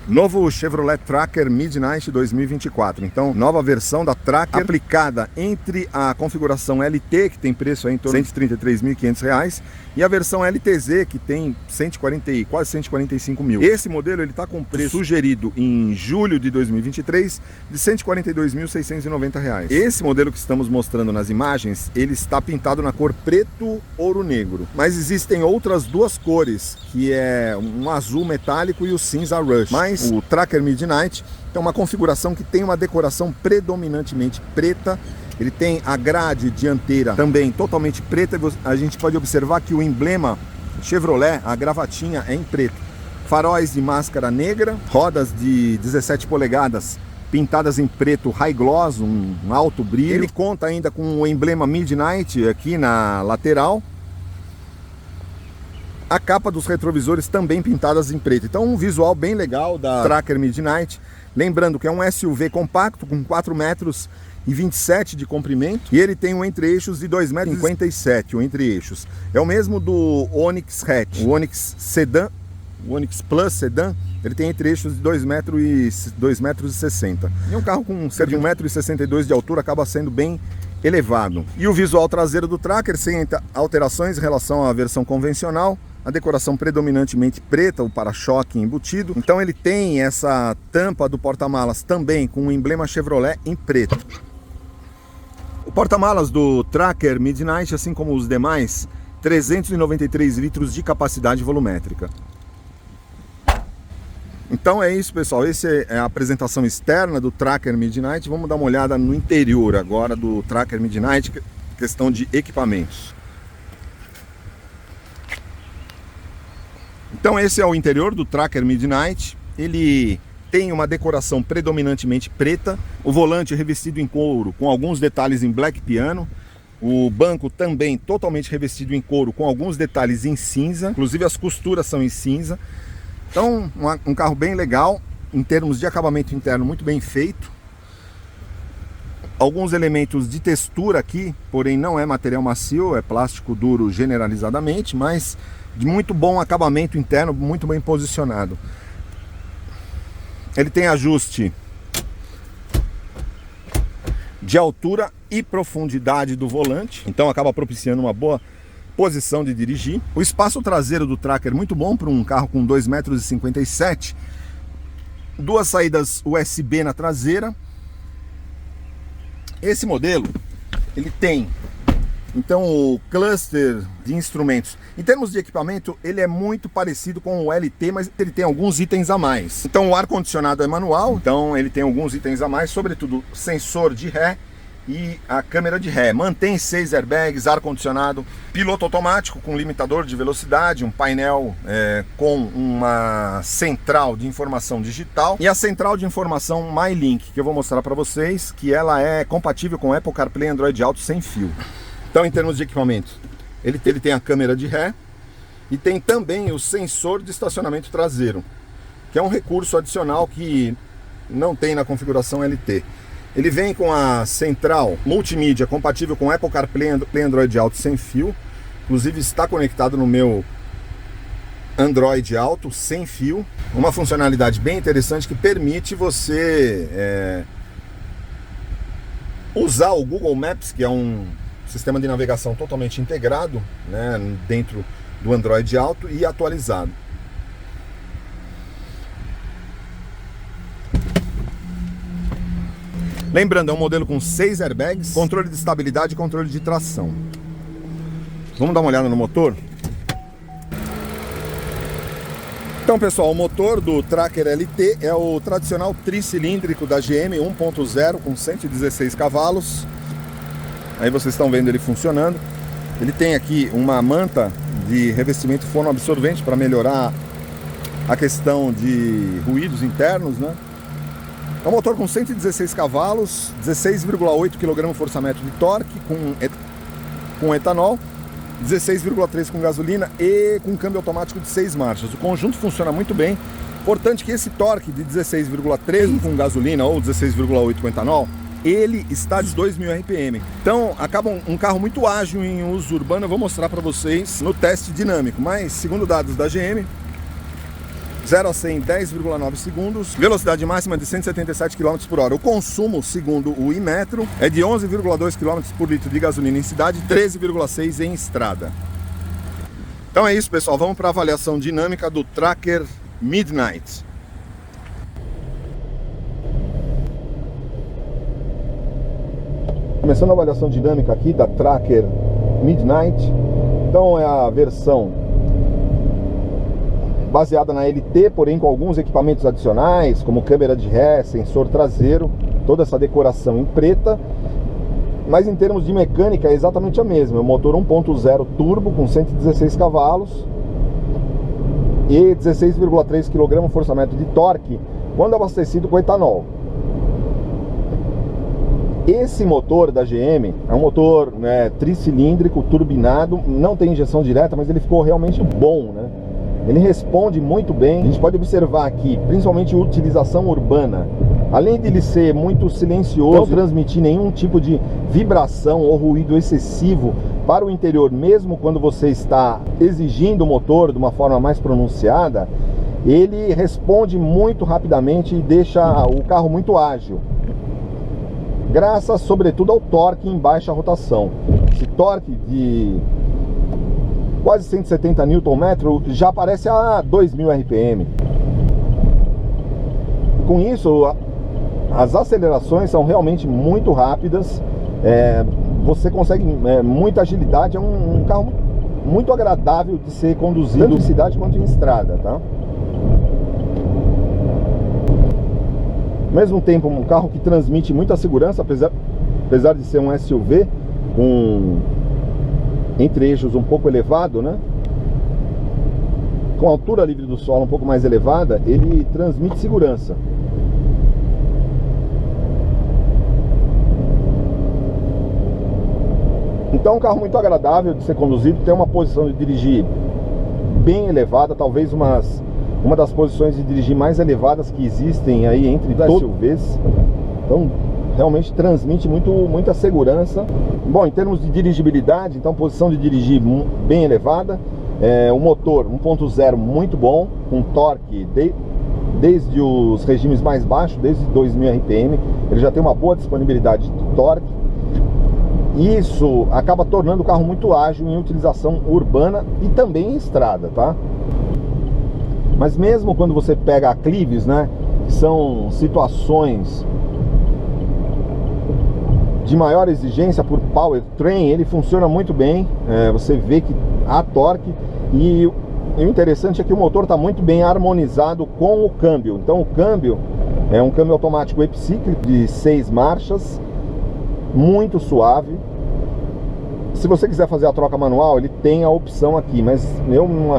Novo Chevrolet Tracker Midnight 2024. Então, nova versão da Tracker aplicada entre a configuração LT, que tem preço aí em torno de R$ 133.500, e a versão LTZ, que tem quase 145 mil. Esse modelo ele está com preço sugerido em julho de 2023 de R$ 142.690. Esse modelo que estamos mostrando nas imagens, ele está pintado na cor preto ouro negro. Mas existem outras duas cores, que é um azul metálico e o cinza rush. Mas o Tracker Midnight é uma configuração que tem uma decoração predominantemente preta. Ele tem a grade dianteira também totalmente preta. A gente pode observar que o emblema Chevrolet, a gravatinha, é em preto. Faróis de máscara negra, rodas de 17 polegadas pintadas em preto high gloss, um alto brilho. Ele conta ainda com o emblema Midnight aqui na lateral. A capa dos retrovisores também pintadas em preto. Então um visual bem legal da Tracker Midnight. Lembrando que é um SUV compacto com 4,27 metros de comprimento. E ele tem um entre-eixos de 2,57 metros, o entre-eixos. É o mesmo do Onix Hatch. O Onix Sedan, o Onix Plus Sedan, ele tem entre-eixos de 2,60 metros. E um carro com cerca de 1,62 metros de altura acaba sendo bem elevado. E o visual traseiro do Tracker sem alterações em relação à versão convencional. A decoração predominantemente preta, o para-choque embutido. Então ele tem essa tampa do porta-malas também com o emblema Chevrolet em preto. O porta-malas do Tracker Midnight, assim como os demais, 393 litros de capacidade volumétrica. Então é isso, pessoal. Essa é a apresentação externa do Tracker Midnight. Vamos dar uma olhada no interior agora do Tracker Midnight, questão de equipamentos. Então esse é o interior do Tracker Midnight. Ele tem uma decoração predominantemente preta. O volante revestido em couro com alguns detalhes em black piano. O banco também totalmente revestido em couro com alguns detalhes em cinza. Inclusive as costuras são em cinza. Então um carro bem legal. Em termos de acabamento interno, muito bem feito. Alguns elementos de textura aqui, porém não é material macio, é plástico duro generalizadamente, mas de muito bom acabamento interno, muito bem posicionado. Ele tem ajuste de altura e profundidade do volante, então acaba propiciando uma boa posição de dirigir. O espaço traseiro do Tracker muito bom para um carro com 2,57 metros. Duas saídas USB na traseira. Esse modelo, ele tem então o cluster de instrumentos. Em termos de equipamento, ele é muito parecido com o LT, mas ele tem alguns itens a mais. Então o ar-condicionado é manual, então ele tem alguns itens a mais, sobretudo sensor de ré e a câmera de ré. Mantém 6 airbags, ar-condicionado, piloto automático com limitador de velocidade, um painel com uma central de informação digital e a central de informação MyLink, que eu vou mostrar para vocês, que ela é compatível com Apple CarPlay e Android Auto sem fio. Então, em termos de equipamento, ele tem a câmera de ré e tem também o sensor de estacionamento traseiro, que é um recurso adicional que não tem na configuração LT. Ele vem com a central multimídia compatível com Apple CarPlay e Android Auto sem fio. Inclusive está conectado no meu Android Auto sem fio. Uma funcionalidade bem interessante que permite você usar o Google Maps, que é um sistema de navegação totalmente integrado, né, dentro do Android Auto e atualizado. Lembrando, é um modelo com 6 airbags, controle de estabilidade e controle de tração. Vamos dar uma olhada no motor? Então, pessoal, o motor do Tracker LT é o tradicional tricilíndrico da GM 1.0 com 116 cavalos. Aí vocês estão vendo ele funcionando. Ele tem aqui uma manta de revestimento fonoabsorvente para melhorar a questão de ruídos internos, né? É um motor com 116 cavalos, 16,8 kgfm de torque com etanol, 16,3 com gasolina e com câmbio automático de 6 marchas. O conjunto funciona muito bem. Importante que esse torque de 16,3 com gasolina ou 16,8 com etanol, ele está de 2.000 RPM. Então acaba um carro muito ágil em uso urbano. Eu vou mostrar para vocês no teste dinâmico, mas segundo dados da GM, 0 a 100 em 10,9 segundos, velocidade máxima de 177 km por hora. O consumo, segundo o Inmetro, é de 11,2 km por litro de gasolina em cidade, 13,6 em estrada. Então é isso, pessoal, vamos para a avaliação dinâmica do Tracker Midnight. Começando a avaliação dinâmica aqui da Tracker Midnight. Então é a versão baseada na LT, porém com alguns equipamentos adicionais, como câmera de ré, sensor traseiro, toda essa decoração em preta. Mas em termos de mecânica é exatamente a mesma. É um motor 1.0 turbo com 116 cavalos e 16,3 kg força-metro de torque quando abastecido com etanol. Esse motor da GM é um motor, né, tricilíndrico, turbinado, não tem injeção direta, mas ele ficou realmente bom, né? Ele responde muito bem. A gente pode observar aqui, principalmente utilização urbana. Além de ele ser muito silencioso, não transmitir nenhum tipo de vibração ou ruído excessivo para o interior, mesmo quando você está exigindo o motor de uma forma mais pronunciada, ele responde muito rapidamente e deixa o carro muito ágil. Graças, sobretudo, ao torque em baixa rotação. Esse torque de quase 170 Nm já aparece a 2000 RPM. Com isso, as acelerações são realmente muito rápidas, você consegue muita agilidade, é um carro muito agradável de ser conduzido, tanto em cidade quanto em estrada, tá? Ao mesmo tempo, um carro que transmite muita segurança, apesar de ser um SUV com entre-eixos um pouco elevado, né? Com a altura livre do solo um pouco mais elevada, ele transmite segurança. Então é um carro muito agradável de ser conduzido, tem uma posição de dirigir bem elevada, talvez uma das posições de dirigir mais elevadas que existem aí entre os SUVs. Então realmente transmite muita segurança. Bom, em termos de dirigibilidade, então posição de dirigir bem elevada, o motor 1.0 muito bom, com torque desde os regimes mais baixos, desde 2000 RPM, ele já tem uma boa disponibilidade de torque. Isso acaba tornando o carro muito ágil em utilização urbana e também em estrada, tá? Mas mesmo quando você pega aclives, né, que são situações de maior exigência por powertrain, ele funciona muito bem. Você vê que há torque e o interessante é que o motor está muito bem harmonizado com o câmbio. Então o câmbio é um câmbio automático epicyclic de 6 marchas, muito suave. Se você quiser fazer a troca manual, ele tem a opção aqui, mas eu não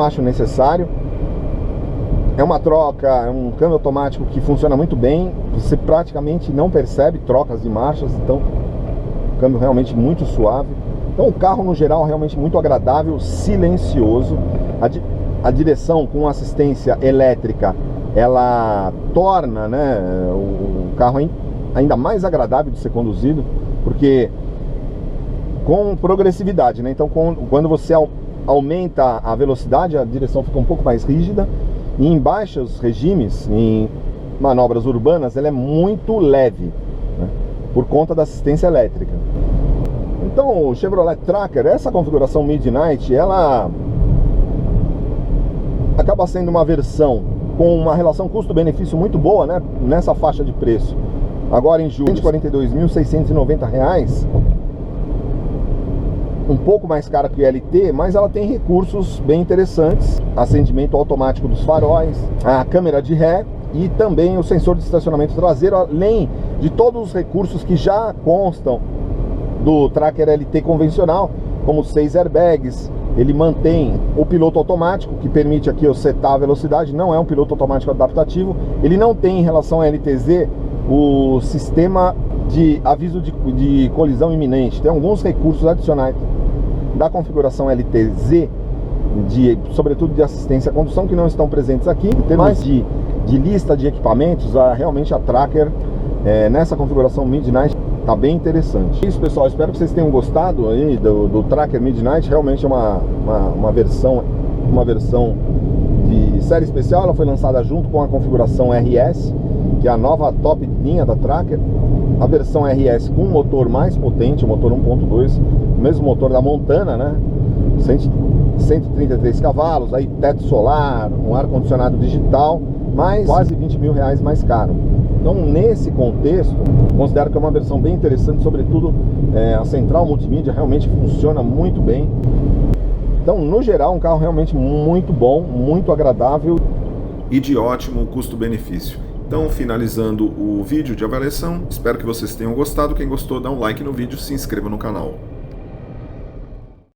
acho necessário. É uma troca, é um câmbio automático que funciona muito bem. Você praticamente não percebe trocas de marchas, então câmbio realmente muito suave. Então o carro no geral realmente muito agradável, silencioso. A direção com assistência elétrica, ela torna, né, o carro ainda mais agradável de ser conduzido, porque com progressividade, né? Então quando você aumenta a velocidade, a direção fica um pouco mais rígida, e em baixos regimes, em manobras urbanas, ela é muito leve, né, por conta da assistência elétrica. Então o Chevrolet Tracker, essa configuração Midnight, ela acaba sendo uma versão com uma relação custo-benefício muito boa, né, nessa faixa de preço. Agora em julho, R$ 142.690, um pouco mais cara que o LT, mas ela tem recursos bem interessantes: acendimento automático dos faróis, a câmera de ré e também o sensor de estacionamento traseiro, além de todos os recursos que já constam do Tracker LT convencional, como 6 airbags. Ele mantém o piloto automático, que permite aqui eu setar a velocidade, não é um piloto automático adaptativo. Ele não tem, em relação ao LTZ, o sistema de aviso de colisão iminente. Tem alguns recursos adicionais da configuração LTZ, sobretudo de assistência à condução, que não estão presentes aqui. Em termos de lista de equipamentos, realmente a Tracker, nessa configuração Midnight, está bem interessante. É isso, pessoal, espero que vocês tenham gostado aí do Tracker Midnight. Realmente é uma versão de série especial, ela foi lançada junto com a configuração RS, que é a nova top linha da Tracker. A versão RS com um motor mais potente, o motor 1.2, o mesmo motor da Montana, né? 133 cavalos, aí teto solar, um ar-condicionado digital, mas quase 20 mil reais mais caro. Então, nesse contexto, considero que é uma versão bem interessante, sobretudo a central multimídia realmente funciona muito bem. Então, no geral, um carro realmente muito bom, muito agradável e de ótimo custo-benefício. Então, finalizando o vídeo de avaliação, espero que vocês tenham gostado. Quem gostou, dá um like no vídeo, se inscreva no canal.